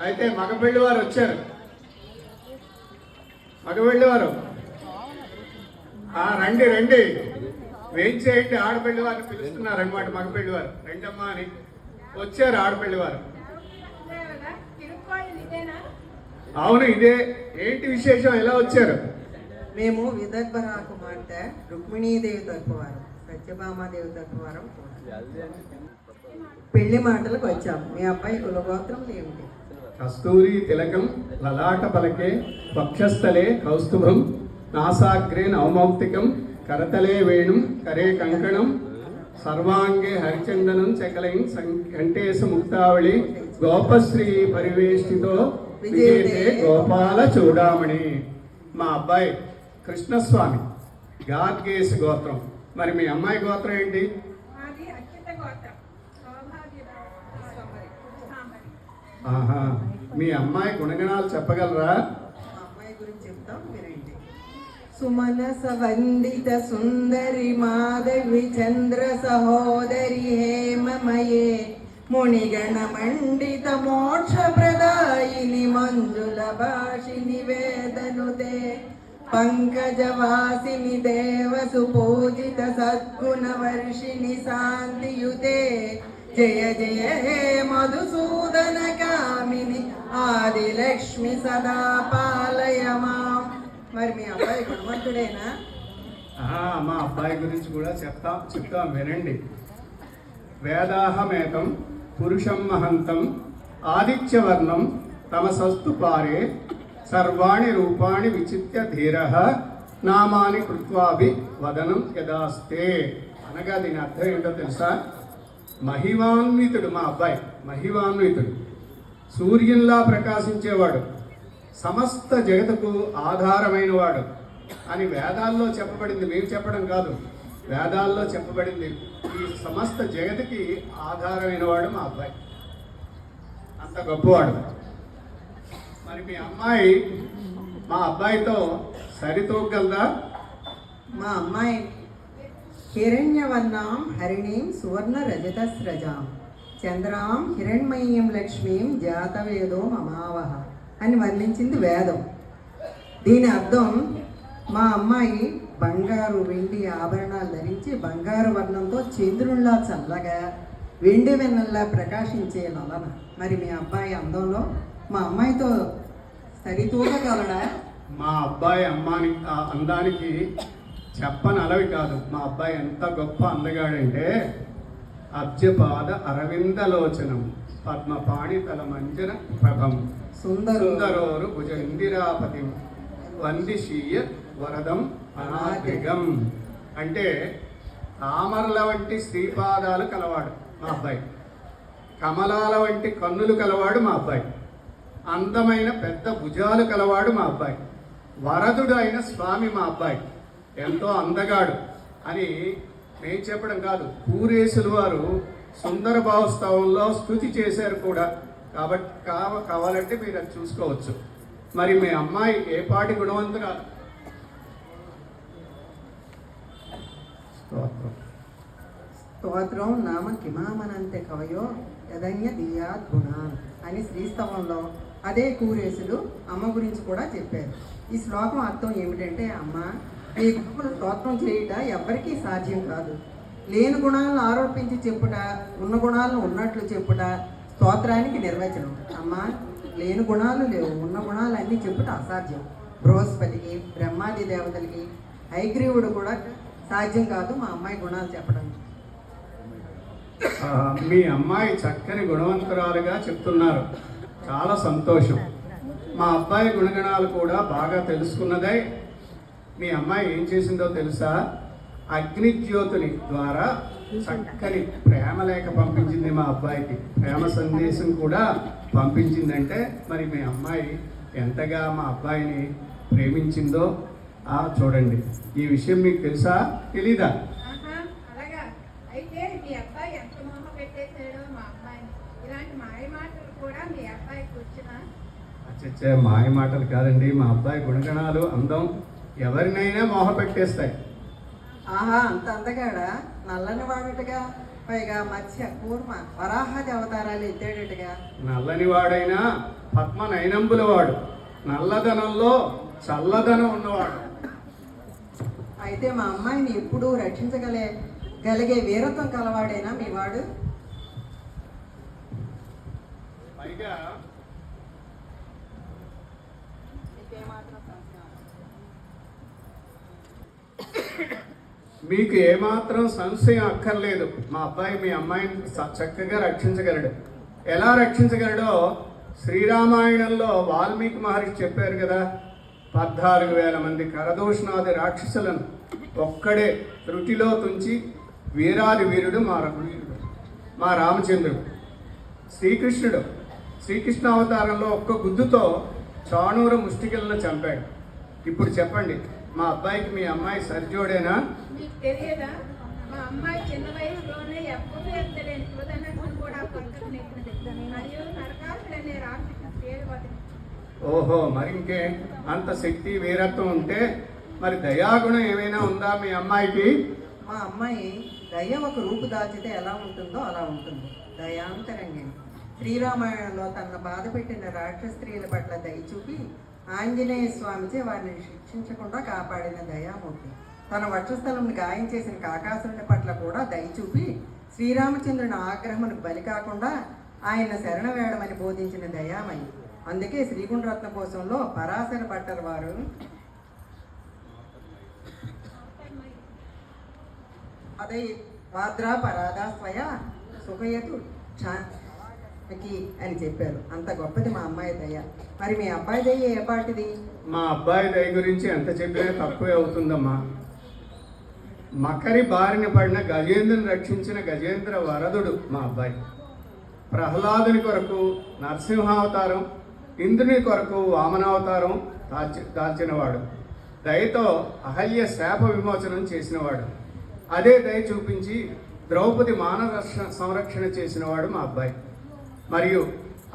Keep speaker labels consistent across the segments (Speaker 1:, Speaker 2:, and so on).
Speaker 1: అయితే మగపెళ్లి వారు వచ్చారు. మగపెళ్లి వారు రండి రండి, వేయించేయండి. ఆడపెళ్లి వారిని పిలుస్తున్నారు అనమాట. మగపెళ్లి వారు రెండమ్మా అని వచ్చారు. ఆడపెళ్లి వారు అవును, ఇదే. ఏంటి విశేషం, ఎలా వచ్చారు?
Speaker 2: మేము విదర్భ రాకుమార్తె రుక్మిణీదేవి తరపు వారు, సత్యభామాదేవి తరపు వారం పెళ్లి మాటలకు వచ్చాము. మీ అబ్బాయి కులగోత్రం ఏమిటి?
Speaker 1: కస్తూరి తిలకం లలాట పలకే వక్షస్థలే కౌస్తుభం నాసాగ్రే నవమౌక్తికం కరతలే వేణుం కరే కంకణం సర్వాంగే హరిచందనం చకలైం కంఠేశ ముక్తావళి గోపశ్రీ పరివేష్టితో విజేతే గోపాల చూడామణి. మా అబ్బాయి కృష్ణస్వామి, గార్గేశ గోత్రం. మరి మీ అమ్మాయి గోత్రం ఏంటి? ఆహా, మీ అమ్మాయి గుణగణాలు చెప్పగలరా?
Speaker 2: అమ్మాయి గురించి చెప్తాం వినండి. సుమనస వందిత సుందరి మాధవి చంద్ర సహోదరి హేమమయే మునిగణ మండిత మోక్ష ప్రదాయిని మంజుల భాషిని వేదనుతే పంకజవాసిని దేవసు పూజిత సద్గుణ వర్షిణి శాంతియుతే జయ జయ హే మధుసూదన కామిని ఆదిలక్ష్మి సదా పాలయ మాం. మరి మీ అబ్బాయి గుణవంతుడేనా?
Speaker 1: మా అబ్బాయి గురించి కూడా చెప్తాం వినండి. వేదాహమేతం పురుషం మహంతం ఆదిత్యవర్ణం తమసస్తు పారే సర్వాణి రూపాణి విచిత్య ధీరః నామాని కృత్వాభి వదనం యదాస్తే. అనగా దీని అర్థం ఏంటో తెలుసా? మహిమాన్వితుడు మా అబ్బాయి, మహిమాన్వితుడు, సూర్యుల్లా ప్రకాశించేవాడు, సమస్త జగతుకు ఆధారమైన వాడు అని వేదాల్లో చెప్పబడింది. మేము చెప్పడం కాదు, వేదాల్లో చెప్పబడింది. ఈ సమస్త జగతికి ఆధారమైన వాడు మా అబ్బాయి, అంత గొప్పవాడు. మరి మీ అమ్మాయి మా అబ్బాయితో సరితూగలదా?
Speaker 2: మా అమ్మాయి హిరణ్యవర్ణాం హరిణీం సువర్ణ రజతస్రజాం చంద్రాం హిరణ్మయీం లక్ష్మీం జాతవేదో మమావహ అని వర్ణించింది వేదం. దీని అర్థం మా అమ్మాయి బంగారు వెండి ఆభరణాలు ధరించి బంగారు వర్ణంతో చంద్రుల్లా చల్లగా వెండి వెన్నల్లా ప్రకాశించే లలన. మరి మీ అబ్బాయి అందంలో మా అమ్మాయితో సరితూగగలడా?
Speaker 1: మా అబ్బాయి అందానికి చెప్పని అలవి కాదు. మా అబ్బాయి ఎంత గొప్ప అందగాడంటే అబ్జపాద అరవిందలోచనం పద్మపాణి తల మంజన ప్రభం సుందరోరు భుజ ఇందిరాపతి వందిశీయ వరదం అనాదిగం. అంటే తామరల వంటి శ్రీపాదాలు కలవాడు మా అబ్బాయి, కమలాల వంటి కన్నులు కలవాడు మా అబ్బాయి, అందమైన పెద్ద భుజాలు కలవాడు మా అబ్బాయి, వరదుడు అయిన స్వామి మా అబ్బాయి, ఎంతో అందగాడు అని మేము చెప్పడం కాదు, పూరేశులు వారు సుందర భావస్తవంలో స్తుతి చేశారు కూడా. కాబట్టి కావాలంటే మీరు అది చూసుకోవచ్చు. మరి మీ అమ్మాయి ఏ పాటి గుణవంతురాలు?
Speaker 2: స్తోత్రం నామ కిమామనంతే కవయో యదన్య దియాత్ గుణాన్ అని శ్రీస్తవంలో అదే కూరేసులు అమ్మ గురించి కూడా చెప్పారు. ఈ శ్లోకం అర్థం ఏమిటంటే, అమ్మ ఈ గుణములు స్తోత్రం చేయుట ఎవ్వరికీ సాధ్యం కాదు. లేని గుణాలను ఆరోపించి చెప్పుట, ఉన్న గుణాలను ఉన్నట్లు చెప్పుట స్తోత్రానికి నిర్వచనం. అమ్మ లేని గుణాలు లేవు, ఉన్న గుణాలు అన్నీ చెప్పుట అసాధ్యం. బృహస్పతికి బ్రహ్మాది దేవతలకి హైగ్రీవుడు కూడా సాధ్యం కాదు మా అమ్మాయి గుణాలు చెప్పడం.
Speaker 1: మీ అమ్మాయి చక్కని గుణవంతురాలుగా చెప్తున్నారు, చాలా సంతోషం. మా అబ్బాయి గుణగణాలు కూడా బాగా తెలుసుకున్నదై మీ అమ్మాయి ఏం చేసిందో తెలుసా? అగ్నిజ్యోతుని ద్వారా చక్కని ప్రేమ లేఖ పంపించింది మా అబ్బాయికి, ప్రేమ సందేశం కూడా పంపించిందంటే మరి మీ అమ్మాయి ఎంతగా మా అబ్బాయిని ప్రేమించిందో చూడండి. ఈ విషయం మీకు తెలుసా, తెలీదా? మాయ మాటలు కాదండి, మా అబ్బాయి గుణగణాలు అందం ఎవరినైనా మోహ పెట్టేస్తాయి.
Speaker 2: ఆహా, అంత అందగాడా? నల్లని వాడుటగా, పైగా మత్స్య కూర్మ వరాహాది అవతారాలు ఎత్తాడటగా.
Speaker 1: నల్లని వాడైనా పద్మ నయనంబుల వాడు, నల్లదనంలో చల్లదనం ఉన్నవాడు.
Speaker 2: అయితే మా అమ్మాయిని ఎప్పుడూ రక్షించగలిగే వీరత్వం కలవాడేనా మీ వాడు?
Speaker 1: పైగా మీకు ఏమాత్రం సంశయం అక్కర్లేదు, మా అబ్బాయి మీ అమ్మాయిని చక్కగా రక్షించగలడు. ఎలా రక్షించగలడో శ్రీరామాయణంలో వాల్మీకి మహర్షి చెప్పారు కదా. 14,000 మంది కరదూషణాది రాక్షసులను ఒక్కడే త్రుటిలో తుంచి వీరాది వీరుడు మా రామచంద్రుడు. శ్రీకృష్ణ అవతారంలో ఒక్క గుద్దుతో చాణూర ముష్టికలను చంపాడు. ఇప్పుడు చెప్పండి, మా అబ్బాయికి మీ అమ్మాయి సరిజోడేనా?
Speaker 3: మీకు తెలియదా? మా అమ్మాయి చిన్న వయసులోనే ఎప్పుడు ఎత్తలేని సుధనకుని కూడా పక్కకు నెట్టింది. మరియు నరకాసుడనే రాక్షసుడు పేరు బతికి.
Speaker 1: ఓహో, మరి ఇంకే అంత శక్తి వీరత్వం ఉంటే మరి దయాగుణం ఏమైనా ఉందా మీ అమ్మాయికి?
Speaker 2: మా అమ్మాయి దయ ఒక రూపు దాల్చితే ఎలా ఉంటుందో అలా ఉంటుంది. దయాంతరంగిణి. శ్రీరామాయణంలో తన బాధ పెట్టిన రాక్షస స్త్రీల పట్ల దయ చూపి ఆంజనేయ స్వామిచే వారిని శిక్షించకుండా కాపాడిన దయామూర్తి. తన వక్షస్థలంని గాయం చేసిన కాకాసురుని పట్ల కూడా దయ చూపి శ్రీరామచంద్రుని ఆగ్రహమునకు బలి కాకుండా ఆయన శరణ వేయడమని బోధించిన దయామయి. అందుకే శ్రీగుండ్రత్న కోశంలో పరాశర భట్టర్ వారు అదే వాద్రా పరాదా స్వయ సుఖయతు అని చెప్పారు. అంత గొప్పది మా అమ్మాయి దయ. మరి మీ అబ్బాయి దయ ఏ పాటిది?
Speaker 1: మా అబ్బాయి దయ గురించి ఎంత చెప్పినా తక్కువే అవుతుందమ్మా. మకరి బారిన పడిన గజేంద్రుని రక్షించిన గజేంద్ర వరదుడు మా అబ్బాయి. ప్రహ్లాదుని కొరకు నరసింహావతారం, ఇంద్రుని కొరకు వామనావతారం దాల్చినవాడు. దయతో అహల్య శాప విమోచనం చేసినవాడు. అదే దయ చూపించి ద్రౌపది మానవ సంరక్షణ చేసినవాడు మా అబ్బాయి. మరియు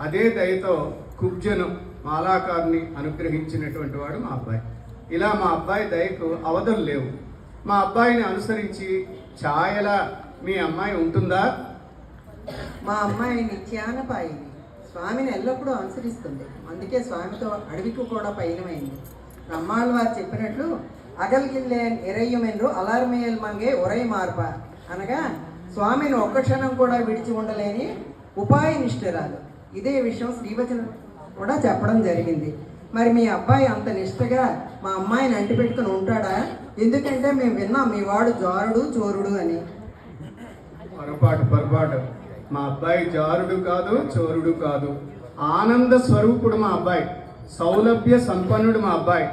Speaker 1: అదే దయతో కుబ్జను మాలాకారుని అనుగ్రహించినటువంటి వాడు మా అబ్బాయి. ఇలా మా అబ్బాయి దయకు అవధులు లేవు. మా అబ్బాయిని అనుసరించి ఛాయలా మీ అమ్మాయి ఉంటుందా?
Speaker 2: మా అమ్మాయి నిత్యానపాయిని స్వామిని ఎల్లప్పుడూ అనుసరిస్తుంది. అందుకే స్వామితో అడవికి కూడా పయనమైంది. బ్రహ్మాళ్ళు వారు చెప్పినట్లు అగల్గిల్లే ఇరయ్యమెన్రు అలారమేయల్ మంగే ఒరై మార్ప అనగా స్వామిని ఒక్క క్షణం కూడా విడిచి ఉండలేని ఉపాయ నిష్ఠురాలు. ఇదే విషయం శ్రీవచనం కూడా చెప్పడం జరిగింది. మరి మీ అబ్బాయి అంత నిష్ఠగా మా అమ్మాయిని అంటిపెట్టుకుని ఉంటాడా? ఎందుకంటే మేము విన్నాం మీ వాడు జారుడు చోరుడు అని.
Speaker 1: పొరపాటు. మా అబ్బాయి జారుడు కాదు, చోరుడు కాదు. ఆనంద స్వరూపుడు మా అబ్బాయి. సౌలభ్య సంపన్నుడు మా అబ్బాయి.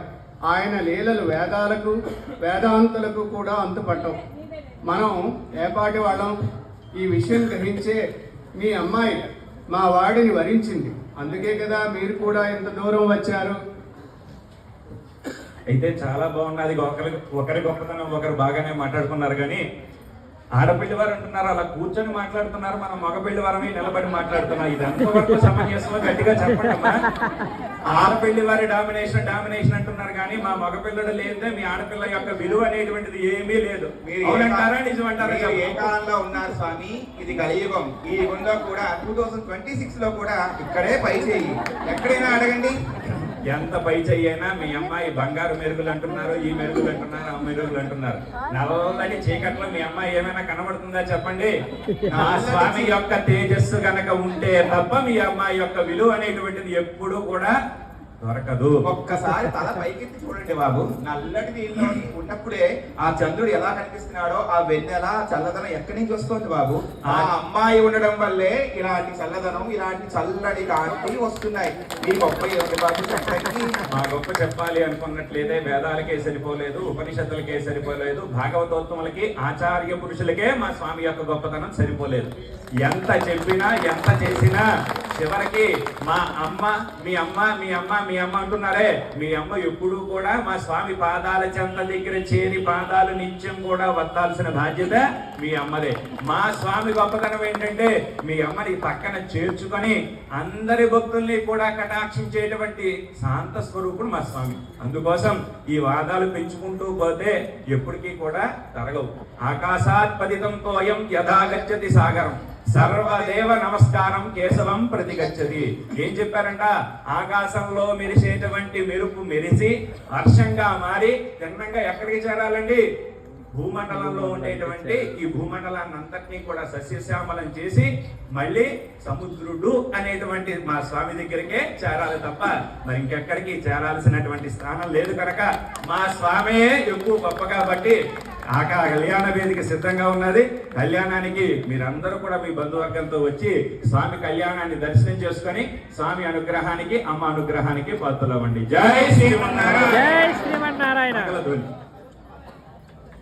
Speaker 1: ఆయన లీలలు వేదాలకు వేదాంతులకు కూడా అంతుపట్టవు. మనం ఏపాటి వాళ్ళం ఈ విషయం గ్రహించే మీ అమ్మాయి మా వాడిని వరించింది. అందుకే కదా మీరు కూడా ఇంత దూరం వచ్చారు.
Speaker 4: అయితే చాలా బాగున్నది. ఒకరి గొప్పతనం ఒకరు బాగానే మాట్లాడుకున్నారు. కానీ ఆడపిల్లి వారు అంటున్నారు, అలా కూర్చొని మాట్లాడుతున్నారు, మనం మగపిల్లి వారని నిలబడి మాట్లాడుతున్నాం. ఇది ఎంతవరకు సమంజసమో గట్టిగా చెప్పండమ్మా. ఆడపిల్లి వారి డామినేషన్ అంటున్నారు, కానీ మా మగపిల్లడు లేదే మీ ఆడపిల్ల యొక్క విలువ అనేటువంటిది ఏమీ లేదు. అవునంటారా నిజమంటారా?
Speaker 5: ఏ కాలంలో ఉన్నారు స్వామి? ఇది కలియుగం. ఈ యుగంలో కూడా 2026 లో కూడా ఇక్కడే పై చేయి ఎక్కడైనా అడగండి.
Speaker 4: ఎంత పై చెయ్యైనా మీ అమ్మాయి బంగారు మెరుగులు అంటున్నారు, ఈ మెరుగులు అంటున్నారు, ఆ మెరుగులు అంటున్నారు. నల్లటి చీకట్లో మీ అమ్మాయి ఏమైనా కనబడుతుందా చెప్పండి? నా స్వామి యొక్క తేజస్సు గనక ఉంటే తప్ప మీ అమ్మాయి యొక్క విలువ అనేటువంటిది ఎప్పుడు కూడా దొరకదు.
Speaker 5: ఒక్కసారి తల పైకెత్తి చూడండి బాబు. నల్లటి నీళ్ళు ఉన్నప్పుడే ఆ చంద్రుడు ఎలా కనిపిస్తున్నాడో, ఆ వెన్నెల చల్లదనం ఎక్కడి నుంచి వస్తుంది బాబు? ఆ అమ్మాయి ఉండడం వల్లే ఇలాంటి చల్లదనం, ఇలాంటి చల్లటి కాంతి వస్తున్నాయి. ఈ గొప్ప బాబు చెప్పండి.
Speaker 4: మా గొప్ప చెప్పాలి అనుకున్నట్లయితే వేదాలకే సరిపోలేదు, ఉపనిషత్తులకే సరిపోలేదు, భాగవతోత్తములకి ఆచార్య పురుషులకే మా స్వామి యొక్క గొప్పతనం సరిపోలేదు. ఎంత చెప్పినా ఎంత చేసినా చివరికి మా అమ్మ మీ అమ్మ మీ అమ్మ మీ అమ్మ అంటున్నారే, మీ అమ్మ ఎప్పుడూ కూడా మా స్వామి పాదాల చెంత దగ్గర చేరి పాదాలు నిత్యం కూడా వత్తాల్సిన బాధ్యత మీ అమ్మదే. మా స్వామి గొప్పతనం ఏంటంటే మీ అమ్మని పక్కన చేర్చుకొని అందరి భక్తుల్ని కూడా కటాక్షించేటువంటి శాంత స్వరూపుడు మా స్వామి. అందుకోసం ఈ వాదాలు పెంచుకుంటూ పోతే ఎప్పటికీ కూడా తరగవు. ఆకాశాత్ పతితం తోయం యథా గచ్చతి సాగరం. సర్వదేవ నమస్కారం కేశవం ప్రతిగచ్చతి. ఏం చెప్పారంట? ఆకాశంలో మెరిసేటువంటి మెరుపు మెరిసి వర్షంగా మారి తిన్నంగా ఎక్కడికి చేరాలండి? భూమండలంలో ఉండేటువంటి ఈ భూమండలాన్ని అంతటినీ కూడా సస్యశ్యామలం చేసి మళ్ళీ సముద్రుడు అనేటువంటి మా స్వామి దగ్గరికే చేరాలి తప్ప మరి ఇంకెక్కడికి చేరాల్సినటువంటి స్థానం లేదు కనుక మా స్వామియే ఎక్కువ గొప్ప కాబట్టి కళ్యాణ వేదిక సిద్ధంగా ఉన్నది. కళ్యాణానికి మీరందరూ కూడా మీ బంధువర్గంతో వచ్చి స్వామి కళ్యాణాన్ని దర్శనం చేసుకొని స్వామి అనుగ్రహానికి అమ్మ అనుగ్రహానికి పాత్రలవ్వండి. జై శ్రీమన్నారాయణ.
Speaker 6: జై శ్రీమన్నారాయణ.
Speaker 4: మంగళధ్వని.